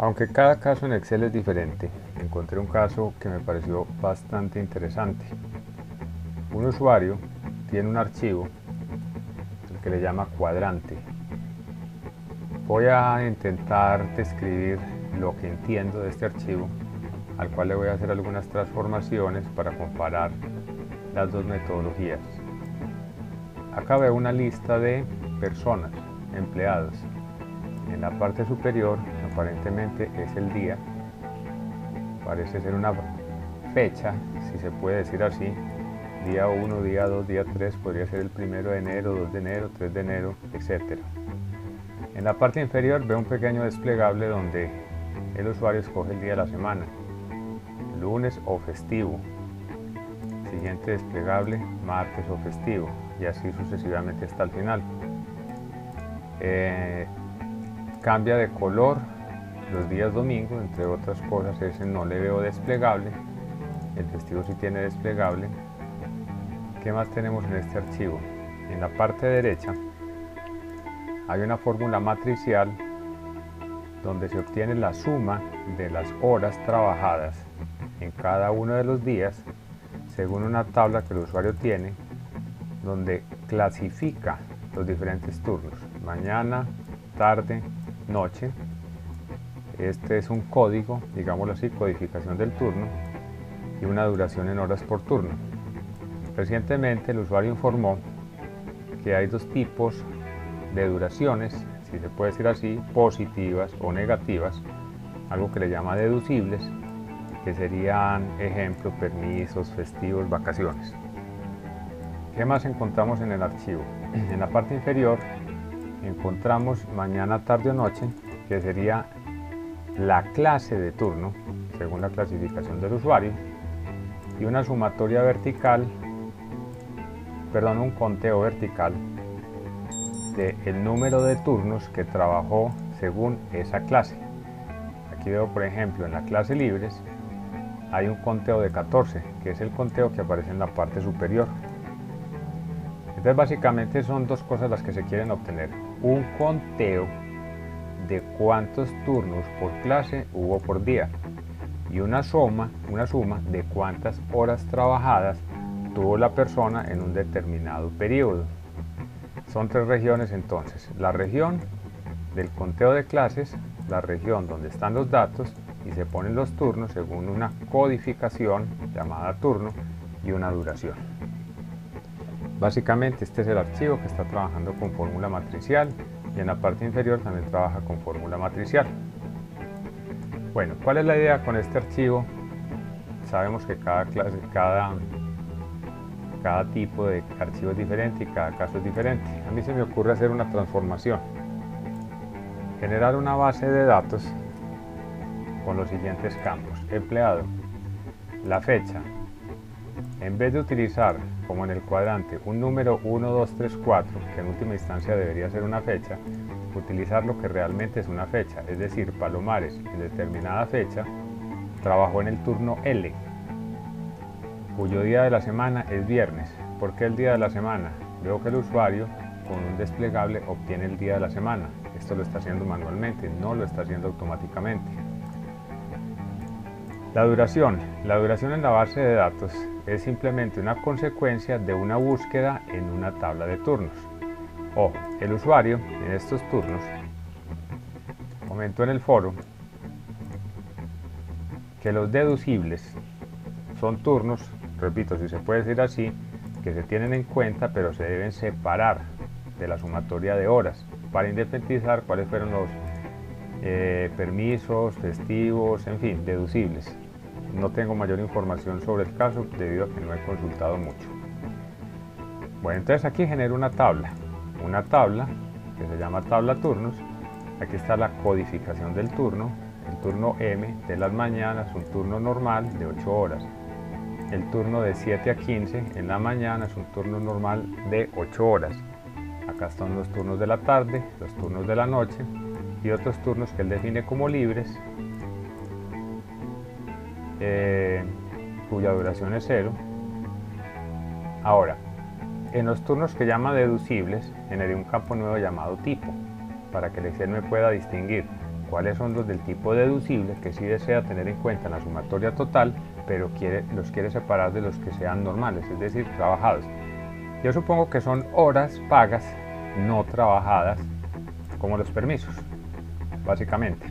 Aunque cada caso en Excel es diferente, encontré un caso que me pareció bastante interesante. Un usuario tiene un archivo, el que le llama cuadrante. Voy a intentar describir lo que entiendo de este archivo, al cual le voy a hacer algunas transformaciones para comparar las dos metodologías. Acá veo una lista de personas, empleados. En la parte superior aparentemente es el día, parece ser una fecha, si se puede decir así, día 1, día 2, día 3, podría ser el 1 de enero, 2 de enero, 3 de enero, etc. En la parte inferior veo un pequeño desplegable donde el usuario escoge el día de la semana, lunes o festivo, siguiente desplegable, martes o festivo, y así sucesivamente hasta el final. Cambia de color los días domingo, entre otras cosas. Ese no le veo desplegable, el festivo sí tiene desplegable. ¿Qué más tenemos en este archivo? En la parte derecha hay una fórmula matricial donde se obtiene la suma de las horas trabajadas en cada uno de los días según una tabla que el usuario tiene, donde clasifica los diferentes turnos: mañana, tarde, noche. Este es un código, digámoslo así, codificación del turno, y una duración en horas por turno. Recientemente el usuario informó que hay dos tipos de duraciones, si se puede decir así, positivas o negativas, algo que le llama deducibles, que serían, ejemplo, permisos, festivos, vacaciones. ¿Qué más encontramos en el archivo? En la parte inferior encontramos mañana, tarde o noche, que sería la clase de turno, según la clasificación del usuario, y una sumatoria vertical, un conteo vertical del número de turnos que trabajó según esa clase. Aquí veo, por ejemplo, en la clase libres hay un conteo de 14, que es el conteo que aparece en la parte superior. Entonces básicamente son dos cosas las que se quieren obtener: un conteo de cuántos turnos por clase hubo por día y una suma de cuántas horas trabajadas tuvo la persona en un determinado periodo. Son tres regiones entonces: la región del conteo de clases, la región donde están los datos y se ponen los turnos según una codificación llamada turno y una duración. Básicamente este es el archivo que está trabajando con fórmula matricial, y en la parte inferior también trabaja con fórmula matricial. Bueno, ¿cuál es la idea con este archivo? Sabemos que cada tipo de archivo es diferente y cada caso es diferente. A mí se me ocurre hacer una transformación: generar una base de datos con los siguientes campos. Empleado, la fecha. En vez de utilizar, como en el cuadrante, un número 1, 2, 3, 4, que en última instancia debería ser una fecha, utilizar lo que realmente es una fecha, es decir, Palomares en determinada fecha trabajó en el turno L, cuyo día de la semana es viernes. ¿Por qué el día de la semana? Veo que el usuario con un desplegable obtiene el día de la semana. Esto lo está haciendo manualmente, no lo está haciendo automáticamente. La duración en la base de datos es simplemente una consecuencia de una búsqueda en una tabla de turnos. Ojo, el usuario en estos turnos comentó en el foro que los deducibles son turnos, repito, si se puede decir así, que se tienen en cuenta pero se deben separar de la sumatoria de horas para independizar cuáles fueron los permisos, festivos, en fin, deducibles. No tengo mayor información sobre el caso debido a que no he consultado mucho. Bueno, entonces aquí genero una tabla que se llama tabla turnos. Aquí está la codificación del turno. El turno M de las mañanas, un turno normal de 8 horas. El turno de 7 a 15 en la mañana es un turno normal de 8 horas. Acá están los turnos de la tarde, los turnos de la noche y otros turnos que él define como libres, cuya duración es 0. Ahora, en los turnos que llama deducibles, generé un campo nuevo llamado tipo, para que el Excel me pueda distinguir cuáles son los del tipo deducible que sí desea tener en cuenta en la sumatoria total, pero los quiere separar de los que sean normales, es decir, trabajados. Yo supongo que son horas pagas no trabajadas, como los permisos, básicamente.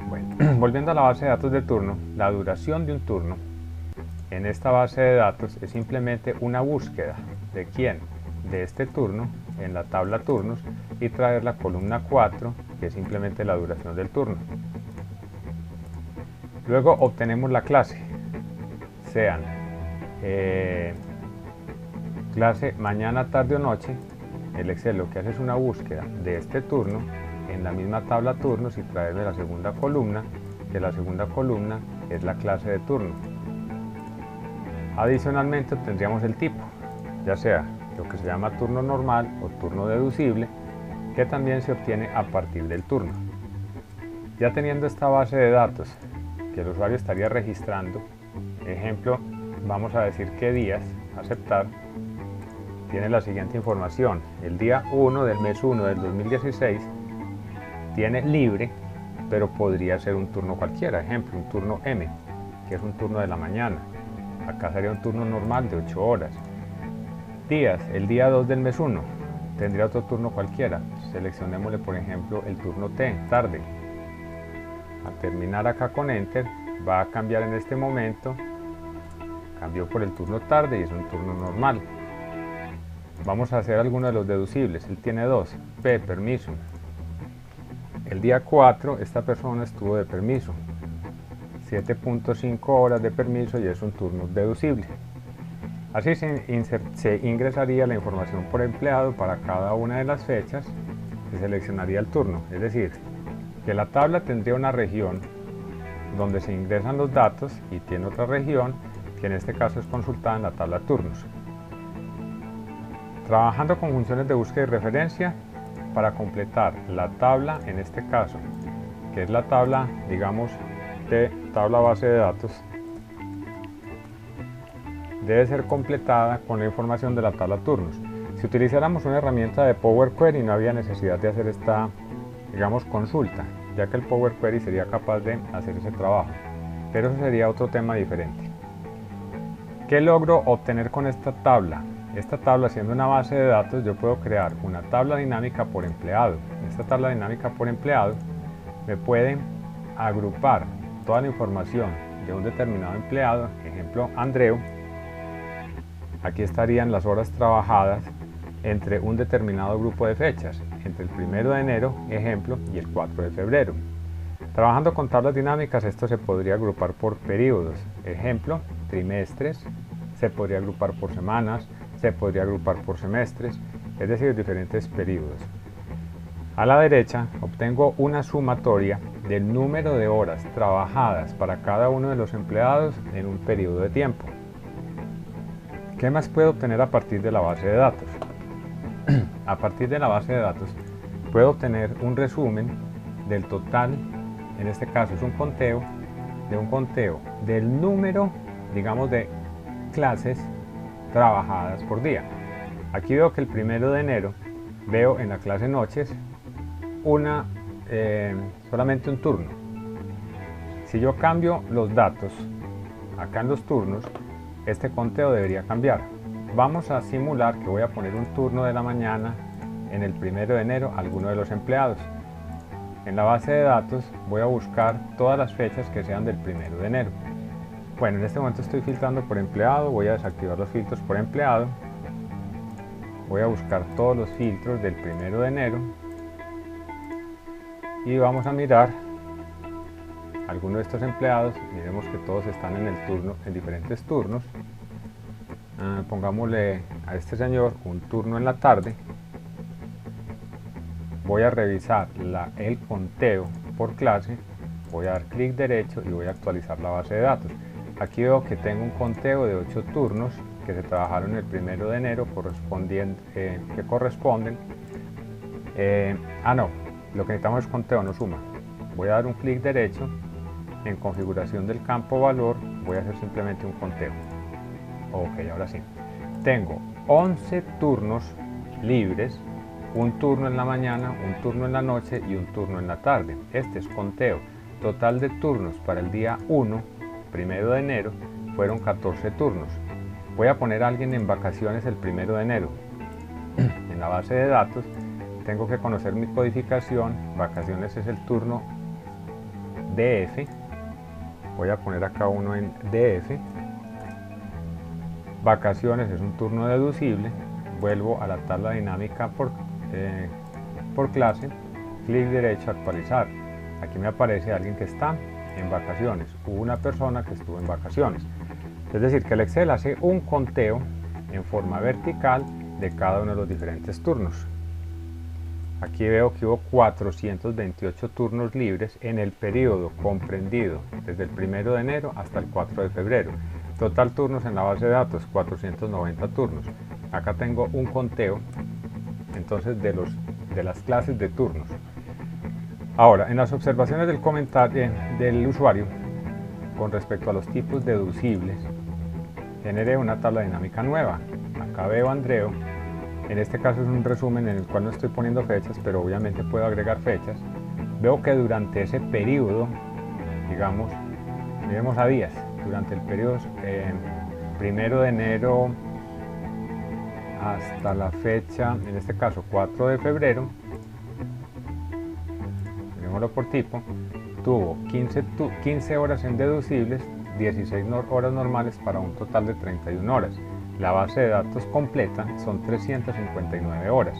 Bueno, volviendo a la base de datos de turno, la duración de un turno en esta base de datos es simplemente una búsqueda de quién de este turno en la tabla turnos y traer la columna 4, que es simplemente la duración del turno. Luego obtenemos la clase, sean clase mañana, tarde o noche. El Excel lo que hace es una búsqueda de este turno en la misma tabla turnos y traerme la segunda columna, que la segunda columna es la clase de turno. Adicionalmente obtendríamos el tipo, ya sea lo que se llama turno normal o turno deducible, que también se obtiene a partir del turno. Ya teniendo esta base de datos que el usuario estaría registrando, ejemplo, vamos a decir qué días, aceptar, tiene la siguiente información: el día 1 del mes 1 del 2016 tiene libre, pero podría ser un turno cualquiera, ejemplo, un turno M, que es un turno de la mañana. Acá sería un turno normal de 8 horas. Días, el día 2 del mes 1 tendría otro turno cualquiera. Seleccionémosle, por ejemplo, el turno T, tarde. Al terminar acá con Enter, va a cambiar en este momento. Cambió por el turno tarde y es un turno normal. Vamos a hacer alguno de los deducibles. Él tiene 2. P, permiso. El día 4, esta persona estuvo de permiso. 7.5 horas de permiso y es un turno deducible. Así se ingresaría la información por empleado para cada una de las fechas, se seleccionaría el turno, es decir, que la tabla tendría una región donde se ingresan los datos y tiene otra región que en este caso es consultada en la tabla turnos. Trabajando con funciones de búsqueda y referencia para completar la tabla, en este caso, que es la tabla, digamos, de tabla base de datos, debe ser completada con la información de la tabla turnos. Si utilizáramos una herramienta de Power Query no había necesidad de hacer esta, digamos, consulta, ya que el Power Query sería capaz de hacer ese trabajo, pero eso sería otro tema diferente. ¿Qué logro obtener con esta tabla? Esta tabla, siendo una base de datos, yo puedo crear una tabla dinámica por empleado. Esta tabla dinámica por empleado me puede agrupar toda la información de un determinado empleado, ejemplo Andreu. Aquí estarían las horas trabajadas entre un determinado grupo de fechas, entre el 1 de enero, ejemplo, y el 4 de febrero. Trabajando con tablas dinámicas, esto se podría agrupar por periodos, ejemplo, trimestres, se podría agrupar por semanas, se podría agrupar por semestres, es decir, diferentes periodos. A la derecha obtengo una sumatoria del número de horas trabajadas para cada uno de los empleados en un periodo de tiempo. ¿Qué más puedo obtener a partir de la base de datos? A partir de la base de datos puedo obtener un resumen del total, en este caso es un conteo del número, digamos, de clases trabajadas por día. Aquí veo que el 1 de enero veo en la clase noches solamente un turno. Si yo cambio los datos acá en los turnos, este conteo debería cambiar. Vamos a simular que voy a poner un turno de la mañana en el 1 de enero a alguno de los empleados. En la base de datos voy a buscar todas las fechas que sean del 1 de enero. Bueno, en este momento estoy filtrando por empleado, voy a desactivar los filtros por empleado. Voy a buscar todos los filtros del 1 de enero. Y vamos a mirar algunos de estos empleados. Miremos que todos están en el turno, en diferentes turnos. Pongámosle a este señor un turno en la tarde. Voy a revisar el conteo por clase. Voy a dar clic derecho y voy a actualizar la base de datos. Aquí veo que tengo un conteo de 8 turnos que se trabajaron el 1 de enero que corresponden. No, lo que necesitamos es conteo, no suma. Voy a dar un clic derecho. En configuración del campo valor voy a hacer simplemente un conteo. Ok, ahora sí. Tengo 11 turnos libres un turno en la mañana, un turno en la noche y un turno en la tarde. Este es conteo. Total de turnos para el día 1, 1 de enero, fueron 14 turnos. Voy a poner a alguien en vacaciones el 1 de enero. En la base de datos tengo que conocer mi codificación. Vacaciones es el turno DF. Voy a poner acá uno en DF. Vacaciones es un turno deducible. Vuelvo a la tabla dinámica por clase, clic derecho, actualizar. Aquí me aparece alguien que está en vacaciones, una persona que estuvo en vacaciones. Es decir, que el Excel hace un conteo en forma vertical de cada uno de los diferentes turnos. Aquí veo que hubo 428 turnos libres en el periodo comprendido desde el 1 de enero hasta el 4 de febrero. Total turnos en la base de datos, 490 turnos. Acá tengo un conteo entonces de las clases de turnos. Ahora, en las observaciones del comentario del usuario con respecto a los tipos deducibles, generé una tabla dinámica nueva. Acá veo a Andreu. En este caso es un resumen en el cual no estoy poniendo fechas, pero obviamente puedo agregar fechas. Veo que durante ese periodo, digamos, miremos a días, durante el periodo 1 de enero hasta la fecha, en este caso 4 de febrero, miremoslo por tipo, tuvo 15 horas en deducibles, 16 horas normales para un total de 31 horas. La base de datos completa son 359 horas.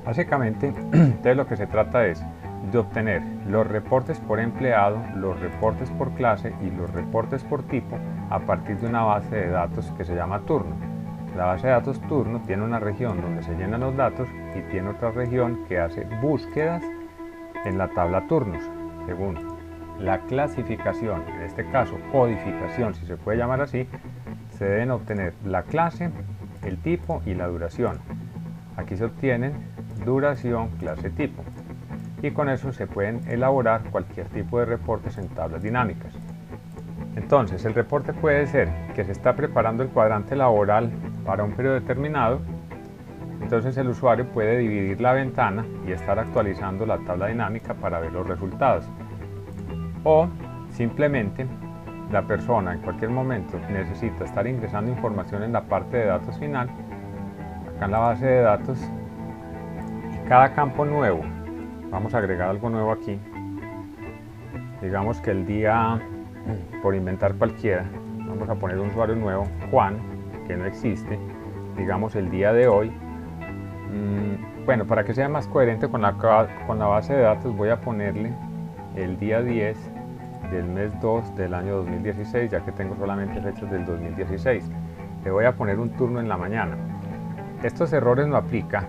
Básicamente, entonces lo que se trata es de obtener los reportes por empleado, los reportes por clase y los reportes por tipo a partir de una base de datos que se llama turno. La base de datos turno tiene una región donde se llenan los datos y tiene otra región que hace búsquedas en la tabla turnos, según la clasificación, en este caso codificación, si se puede llamar así. Se deben obtener la clase, el tipo y la duración. Aquí se obtienen duración, clase, tipo. Y con eso se pueden elaborar cualquier tipo de reportes en tablas dinámicas. Entonces, el reporte puede ser que se está preparando el cuadrante laboral para un periodo determinado. Entonces el usuario puede dividir la ventana y estar actualizando la tabla dinámica para ver los resultados. O simplemente la persona en cualquier momento necesita estar ingresando información en la parte de datos final, acá en la base de datos, y cada campo nuevo, vamos a agregar algo nuevo aquí, digamos que el día, por inventar cualquiera, vamos a poner un usuario nuevo, Juan, que no existe, digamos el día de hoy. Bueno, para que sea más coherente con la base de datos voy a ponerle el día 10 del mes 2 del año 2016, ya que tengo solamente fechas del 2016. Le voy a poner un turno en la mañana. Estos errores no aplica,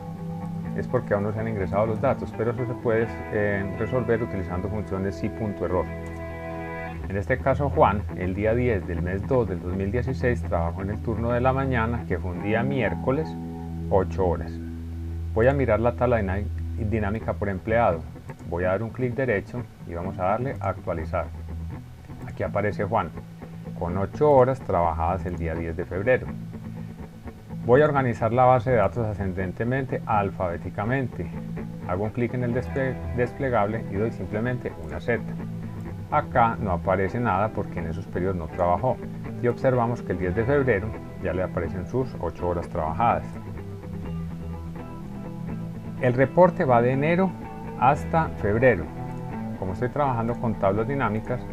es porque aún no se han ingresado los datos, pero eso se puede resolver utilizando funciones si.error. En este caso Juan, el día 10 del mes 2 del 2016, trabajó en el turno de la mañana, que fue un día miércoles, 8 horas. Voy a mirar la tabla dinámica por empleado. Voy a dar un clic derecho y vamos a darle a actualizar. Aquí aparece Juan, con 8 horas trabajadas el día 10 de febrero. Voy a organizar la base de datos ascendentemente alfabéticamente. Hago un clic en el desplegable y doy simplemente una Z. Acá no aparece nada porque en esos periodos no trabajó. Y observamos que el 10 de febrero ya le aparecen sus 8 horas trabajadas. El reporte va de enero hasta febrero. Como estoy trabajando con tablas dinámicas,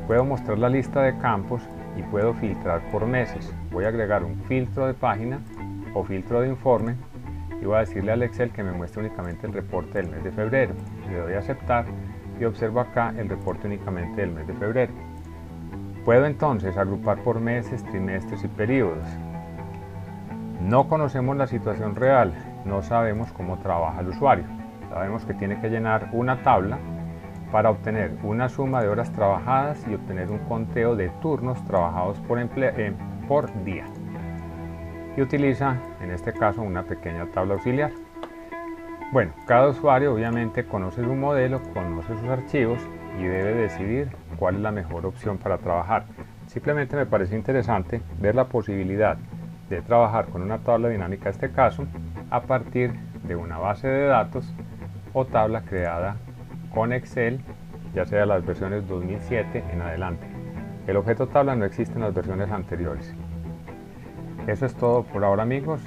puedo mostrar la lista de campos y puedo filtrar por meses. Voy a agregar un filtro de página o filtro de informe y voy a decirle al Excel que me muestre únicamente el reporte del mes de febrero. Le doy a aceptar y observo acá el reporte únicamente del mes de febrero. Puedo entonces agrupar por meses, trimestres y periodos. No conocemos la situación real, no sabemos cómo trabaja el usuario. Sabemos que tiene que llenar una tabla para obtener una suma de horas trabajadas y obtener un conteo de turnos trabajados por día. Y utiliza, en este caso, una pequeña tabla auxiliar. Bueno, cada usuario obviamente conoce su modelo, conoce sus archivos y debe decidir cuál es la mejor opción para trabajar. Simplemente me parece interesante ver la posibilidad de trabajar con una tabla dinámica, en este caso, a partir de una base de datos o tabla creada con Excel, ya sea las versiones 2007 en adelante. El objeto tabla no existe en las versiones anteriores. Eso es todo por ahora, amigos.